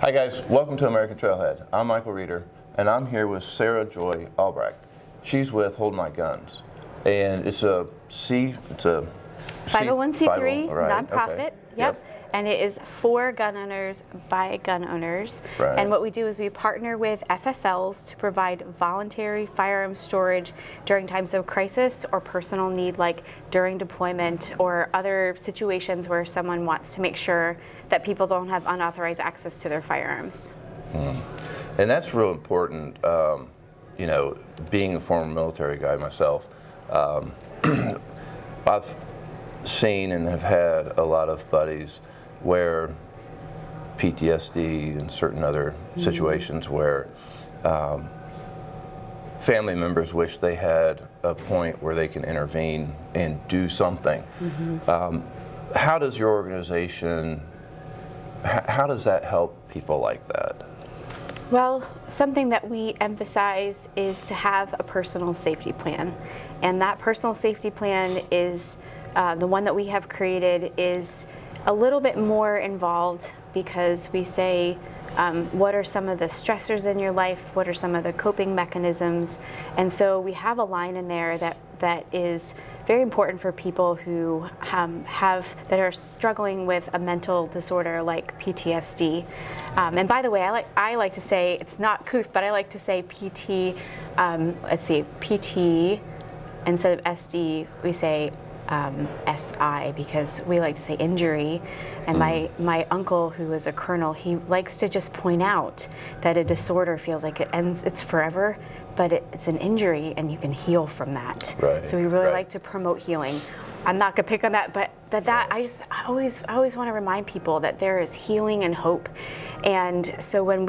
Hi guys, welcome to American Trailhead. I'm Michael Reeder, and I'm here with Sarah Joy Albrecht. She's with Hold My Guns, and it's a 501c3 right, nonprofit. okay. Yep. And it is for gun owners by gun owners. Right. And what we do is we partner with FFLs to provide voluntary firearm storage during times of crisis or personal need, like during deployment or other situations where someone wants to make sure that people don't have unauthorized access to their firearms. And that's real important. You know, being a former military guy myself, I've seen and have had a lot of buddies where PTSD and certain other situations where family members wish they had a point where they can intervene and do something. How does your organization, how does that help people like that? Well, something that we emphasize is to have a personal safety plan. And that personal safety plan is the one that we have created is a little bit more involved because we say what are some of the stressors in your life, what are some of the coping mechanisms, and so we have a line in there that is very important for people who that are struggling with a mental disorder like PTSD. And by the way, I like to say it's not CUF, but I like to say PT. PT instead of SD, we say SI because we like to say injury. And my uncle, who is a colonel, he likes to just point out that a disorder feels like it's forever, but it's an injury and you can heal from that. Right. So we really like to promote healing. I'm not gonna pick on that, but I always want to remind people that there is healing and hope. And so when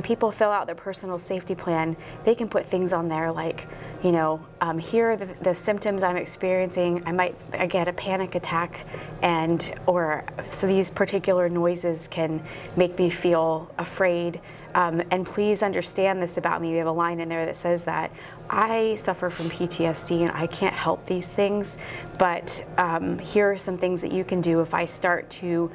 people fill out their personal safety plan, they can put things on there like, you know, here are the symptoms I'm experiencing. I get a panic attack, so these particular noises can make me feel afraid. And please understand this about me. We have a line in there that says that I suffer from PTSD and I can't help these things, but here are some things that you can do if I start to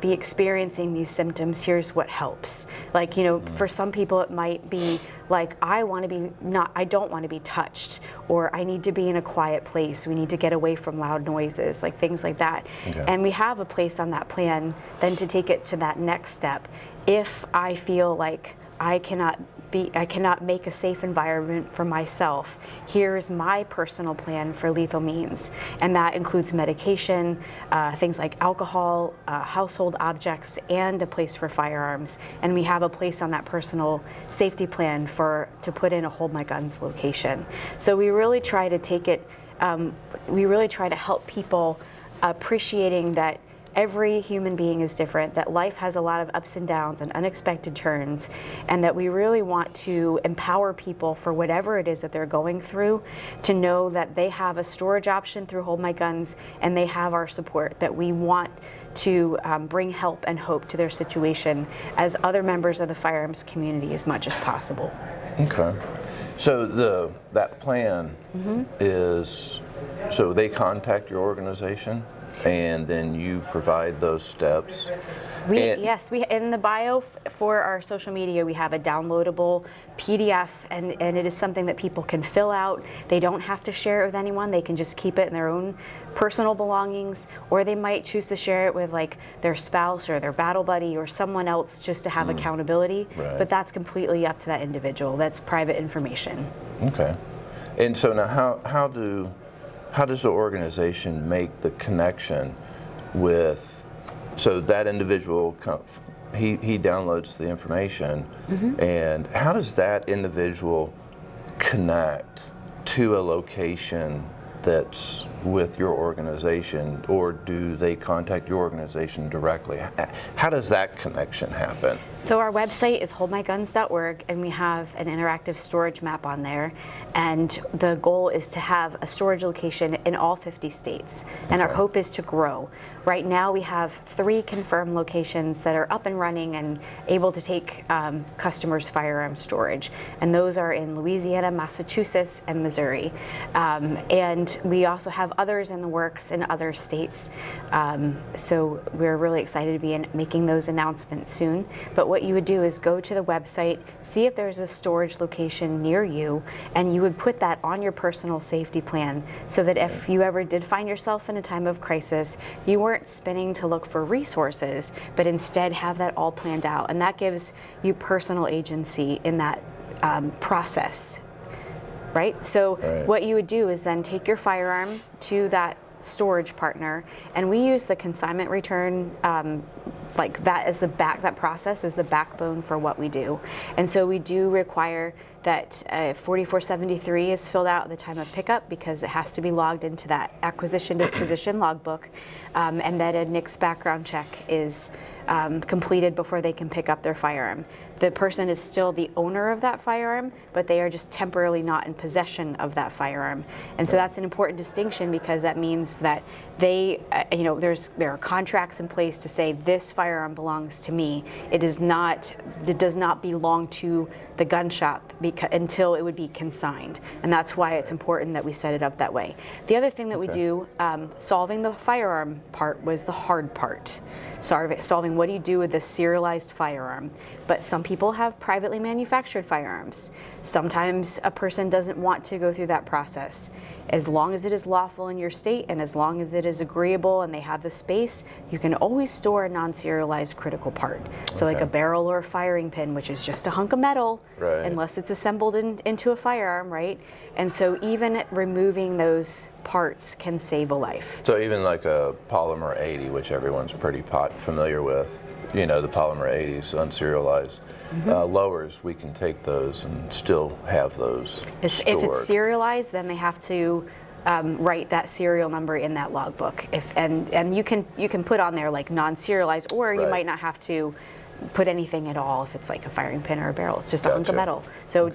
be experiencing these symptoms. Here's what helps. Like, you know, for some people it might be like, I don't want to be touched, or I need to be in a quiet place. We need to get away from loud noises, like things like that. Okay. And we have a place on that plan then to take it to that next step. If I feel like I cannot make a safe environment for myself, here's my personal plan for lethal means. And that includes medication, things like alcohol, household objects, and a place for firearms. And we have a place on that personal safety plan to put in a Hold My Guns location. So we really try to help people appreciating that every human being is different, that life has a lot of ups and downs and unexpected turns, and that we really want to empower people for whatever it is that they're going through to know that they have a storage option through Hold My Guns and they have our support, that we want to bring help and hope to their situation as other members of the firearms community as much as possible. Okay. So that plan is, so they contact your organization and then you provide those steps? Yes, in the bio for our social media, we have a downloadable PDF, and it is something that people can fill out. They don't have to share it with anyone. They can just keep it in their own personal belongings, or they might choose to share it with like their spouse or their battle buddy or someone else just to have accountability. Right. But that's completely up to that individual. That's private information. Okay. And so now how does the organization make the connection with, so that individual, he downloads the information, and how does that individual connect to a location that's with your organization, or do they contact your organization directly? How does that connection happen? So our website is holdmyguns.org, and we have an interactive storage map on there, and the goal is to have a storage location in all 50 states, and our hope is to grow. Right now we have 3 confirmed locations that are up and running and able to take customers' firearm storage, and those are in Louisiana, Massachusetts, and Missouri. And we also have have others in the works in other states. So we're really excited to be making those announcements soon. But what you would do is go to the website, see if there's a storage location near you, and you would put that on your personal safety plan so that if you ever did find yourself in a time of crisis, you weren't spinning to look for resources, but instead have that all planned out. And that gives you personal agency in that process. Right? So what you would do is then take your firearm to that storage partner, and we use the consignment return, like that as that process is the backbone for what we do. And so we do require that 4473 is filled out at the time of pickup because it has to be logged into that acquisition disposition logbook, and that a NICS background check is completed before they can pick up their firearm. The person is still the owner of that firearm, but they are just temporarily not in possession of that firearm. And so that's an important distinction because that means that they, there are contracts in place to say this firearm belongs to me. It does not belong to the gun shop until it would be consigned. And that's why it's important that we set it up that way. The other thing that we do, solving the firearm part was the hard part. Solving what do you do with this serialized firearm. But some people have privately manufactured firearms. Sometimes a person doesn't want to go through that process. As long as it is lawful in your state and as long as it is agreeable and they have the space, you can always store a non-serialized critical part. So like a barrel or a firing pin, which is just a hunk of metal, unless it's assembled into a firearm, right? And so even removing those parts can save a life. So even like a polymer 80, which everyone's pretty familiar with, the polymer 80s, unserialized lowers, we can take those and still have those stored. If it's serialized, then they have to write that serial number in that logbook. And you can put on there like non-serialized, or you might not have to put anything at all if it's like a firing pin or a barrel. It's just a hunk of metal. So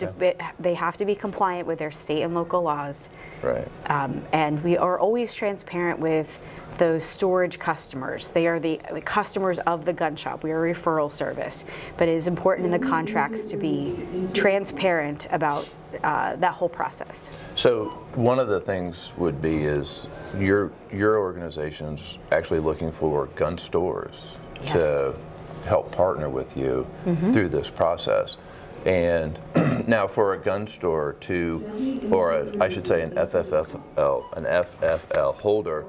they have to be compliant with their state and local laws. Right. And we are always transparent with those storage customers. They are the customers of the gun shop. We are a referral service. But it is important in the contracts to be transparent about that whole process. So one of the things would be is your organization's actually looking for gun stores to help partner with you through this process. And now for a gun store I should say an FFL holder,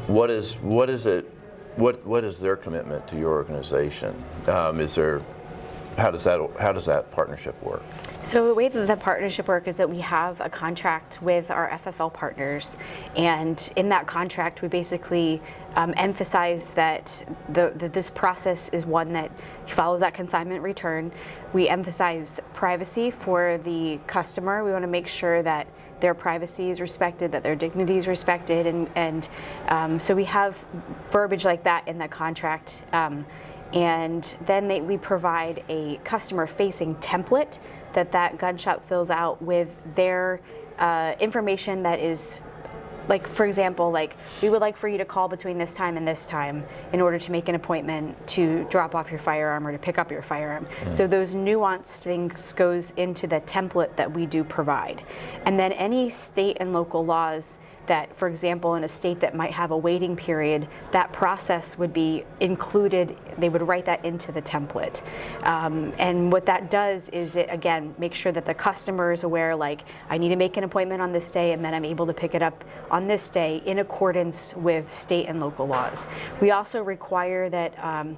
what is their commitment to your organization? How does that partnership work? So the way that the partnership works is that we have a contract with our FFL partners, and in that contract we basically emphasize that this process is one that follows that consignment return. We emphasize privacy for the customer. We want to make sure that their privacy is respected, that their dignity is respected, and so we have verbiage like that in the contract. And then we provide a customer-facing template that gun shop fills out with their information that is, like, for example, like, we would like for you to call between this time and this time in order to make an appointment to drop off your firearm or to pick up your firearm. So those nuanced things goes into the template that we do provide. And then any state and local laws that, for example, in a state that might have a waiting period, that process would be included. They would write that into the template. And what that does is it, again, makes sure that the customer is aware, like, I need to make an appointment on this day and then I'm able to pick it up on this day in accordance with state and local laws. We also require that our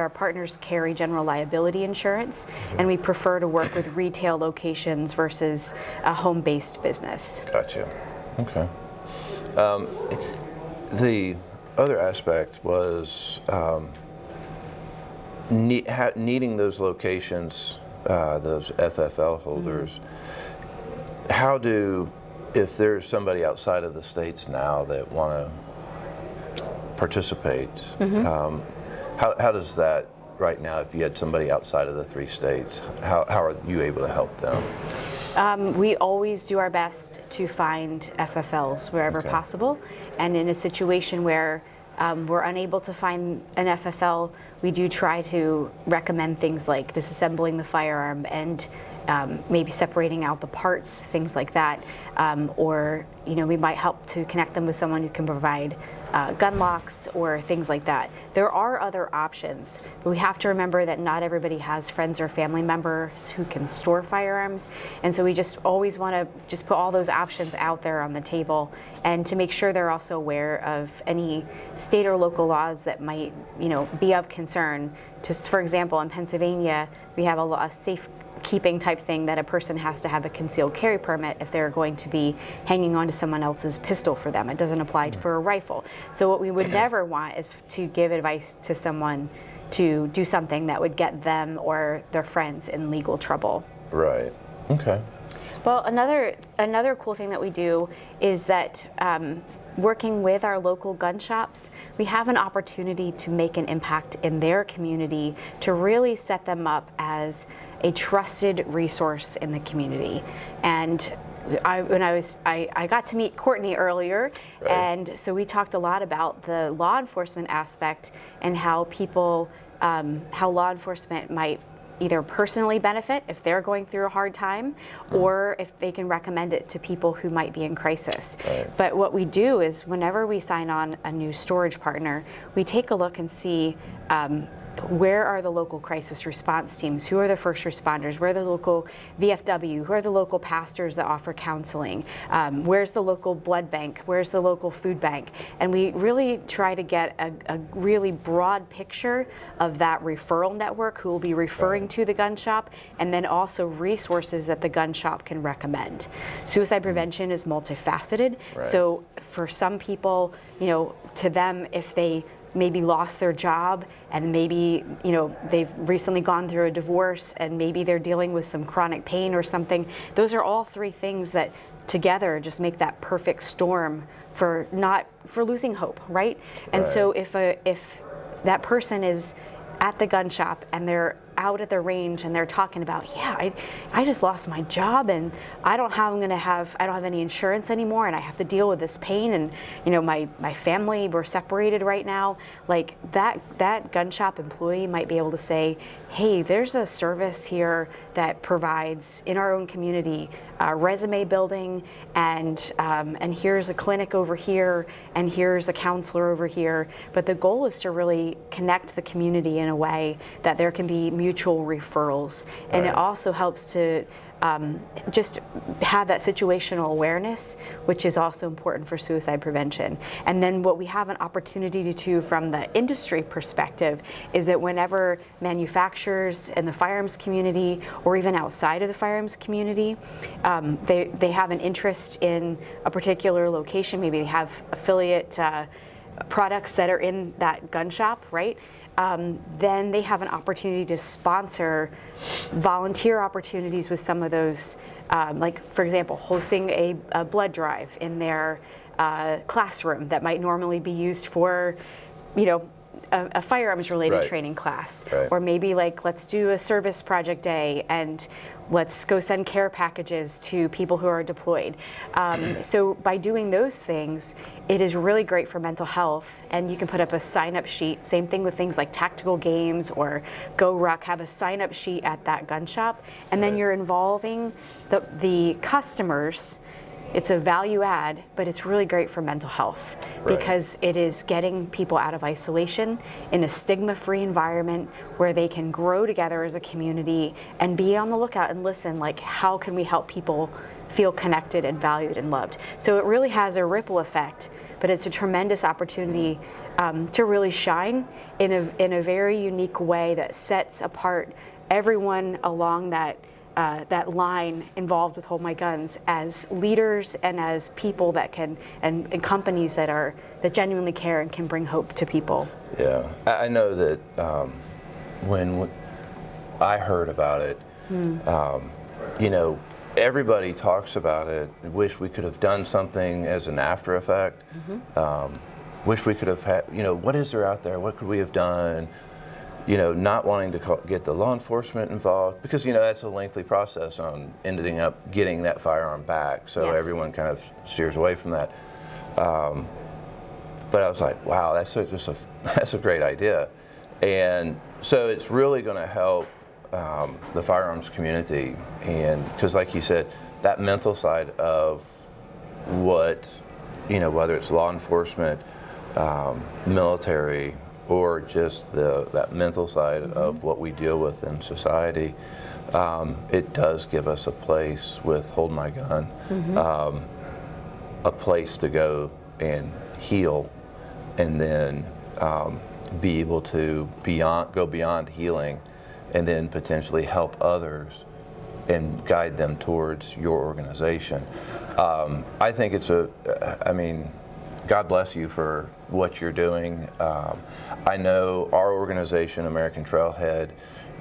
partners carry general liability insurance, and we prefer to work with retail locations versus a home-based business. Gotcha. Okay. The other aspect was needing those locations, those FFL holders. If there's somebody outside of the states now that want to participate, how does that right now, if you had somebody outside of the 3 states, how are you able to help them? We always do our best to find FFLs wherever possible, and in a situation where we're unable to find an FFL, we do try to recommend things like disassembling the firearm and maybe separating out the parts, things like that, or we might help to connect them with someone who can provide gun locks or things like that. There are other options, but we have to remember that not everybody has friends or family members who can store firearms, and so we just always want to just put all those options out there on the table, and to make sure they're also aware of any state or local laws that might be of concern. Just for example, in Pennsylvania, we have a safe keeping type thing that a person has to have a concealed carry permit if they're going to be hanging on to someone else's pistol for them. It doesn't apply for a rifle. So what we would never want is to give advice to someone to do something that would get them or their friends in legal trouble. Right. Okay. Well, another cool thing that we do is that working with our local gun shops, we have an opportunity to make an impact in their community, to really set them up as a trusted resource in the community. And I got to meet Courtney earlier, right. And so we talked a lot about the law enforcement aspect and how how law enforcement might either personally benefit if they're going through a hard time, or if they can recommend it to people who might be in crisis. Right. But what we do is whenever we sign on a new storage partner, we take a look and see where are the local crisis response teams, who are the first responders, where are the local VFW, who are the local pastors that offer counseling, where's the local blood bank, where's the local food bank, and we really try to get a really broad picture of that referral network, who will be referring to the gun shop, and then also resources that the gun shop can recommend. Suicide prevention is multifaceted, right. So for some people, to them, if they maybe lost their job and maybe they've recently gone through a divorce and maybe they're dealing with some chronic pain or something, those are all three things that together just make that perfect storm for losing hope, right? And so if that person is at the gun shop and they're out at the range and they're talking about, I just lost my job and I don't have any insurance anymore and I have to deal with this pain, and my family, we're separated right now. Like that gun shop employee might be able to say, hey, there's a service here that provides in our own community resume building, and here's a clinic over here, and here's a counselor over here. But the goal is to really connect the community in a way that there can be mutual referrals, and it also helps to just have that situational awareness, which is also important for suicide prevention. And then what we have an opportunity to do from the industry perspective is that whenever manufacturers in the firearms community or even outside of the firearms community, they have an interest in a particular location, maybe they have affiliate products that are in that gun shop, right? Then they have an opportunity to sponsor volunteer opportunities with some of those, like for example, hosting a blood drive in their classroom that might normally be used for, a firearms related training class, or maybe like let's do a service project day and let's go send care packages to people who are deployed. So by doing those things, it is really great for mental health, and you can put up a sign-up sheet. Same thing with things like tactical games or Go Ruck, have a sign-up sheet at that gun shop, and then you're involving the customers. It's a value add, but it's really great for mental health because it is getting people out of isolation in a stigma-free environment where they can grow together as a community and be on the lookout and listen, like, how can we help people feel connected and valued and loved? So it really has a ripple effect, but it's a tremendous opportunity to really shine in a very unique way that sets apart everyone along that line involved with Hold My Guns as leaders and as people that can, and companies that genuinely care and can bring hope to people. Yeah, I know that when I heard about it, everybody talks about it. Wish we could have done something as an after effect. Wish we could have had, what is there out there? What could we have done? Not wanting to get the law enforcement involved because, that's a lengthy process on ending up getting that firearm back. So everyone kind of steers away from that. But I was like, wow, that's a great idea. And so it's really going to help the firearms community, and because, like you said, that mental side of what, whether it's law enforcement, military, or just that mental side of what we deal with in society, it does give us a place with Hold My Gun, a place to go and heal, and then be able to go beyond healing, and then potentially help others and guide them towards your organization. I think God bless you for what you're doing. I know our organization, American Trailhead,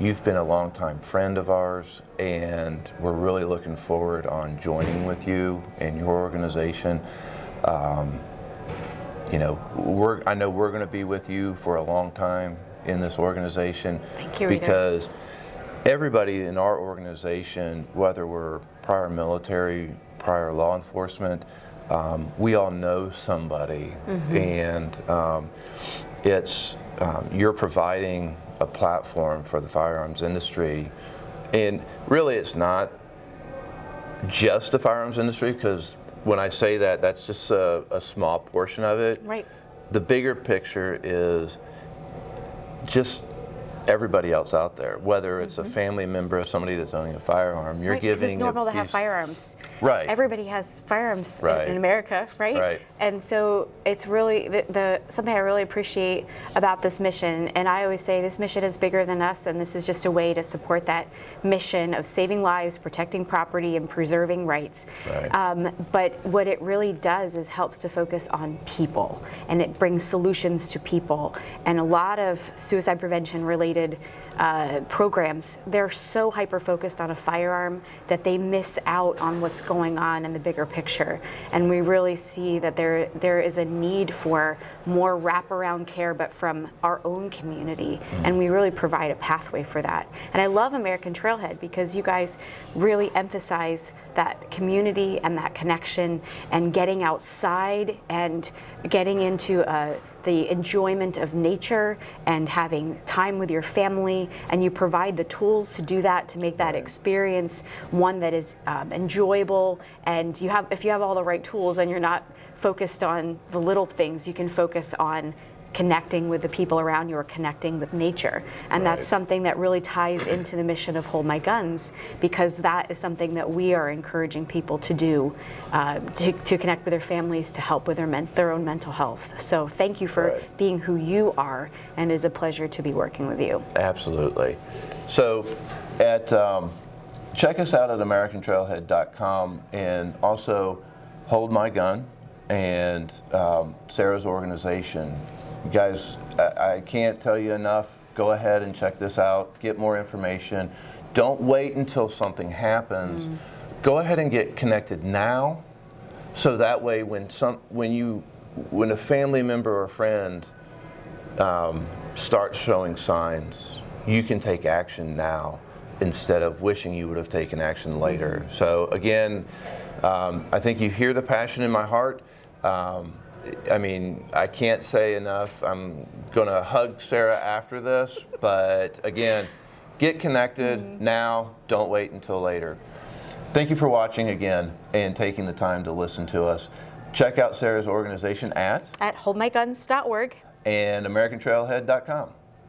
you've been a longtime friend of ours, and we're really looking forward on joining with you and your organization. I know we're going to be with you for a long time in this organization. Thank you, Rita. Because everybody in our organization, whether we're prior military, prior law enforcement, we all know somebody, and you're providing a platform for the firearms industry. And really, it's not just the firearms industry, because when I say that, that's just a small portion of it. Right. The bigger picture is just everybody else out there, whether it's a family member of somebody that's owning a firearm, you're Right, 'cause giving it's normal to have piece- firearms. Right. Everybody has firearms Right. in America, right? Right. And so it's really something I really appreciate about this mission. And I always say this mission is bigger than us, and this is just a way to support that mission of saving lives, protecting property, and preserving rights. Right. But what it really does is helps to focus on people, and it brings solutions to people. And a lot of suicide prevention related programs, they're so hyper-focused on a firearm that they miss out on what's going on in the bigger picture. And we really see that there is a need for more wraparound care, but from our own community. And we really provide a pathway for that. And I love American Trailhead because you guys really emphasize that community and that connection and getting outside and getting into the enjoyment of nature and having time with your family, and you provide the tools to do that, to make that experience one that is enjoyable. And if you have all the right tools and you're not focused on the little things, you can focus on connecting with the people around you or connecting with nature. And Right. that's something that really ties into the mission of Hold My Guns, because that is something that we are encouraging people to do, to connect with their families, to help with their own mental health. So thank you for Right. being who you are, and it is a pleasure to be working with you. Absolutely. So check us out at AmericanTrailhead.com, and also Hold My Gun and Sarah's organization. You guys, I can't tell you enough. Go ahead and check this out. Get more information. Don't wait until something happens. Go ahead and get connected now, so that way when a family member or friend starts showing signs, you can take action now instead of wishing you would have taken action later. So again, I think you hear the passion in my heart. I can't say enough. I'm going to hug Sarah after this, but again, get connected now. Don't wait until later. Thank you for watching again and taking the time to listen to us. Check out Sarah's organization at Holdmyguns.org. and AmericanTrailhead.com.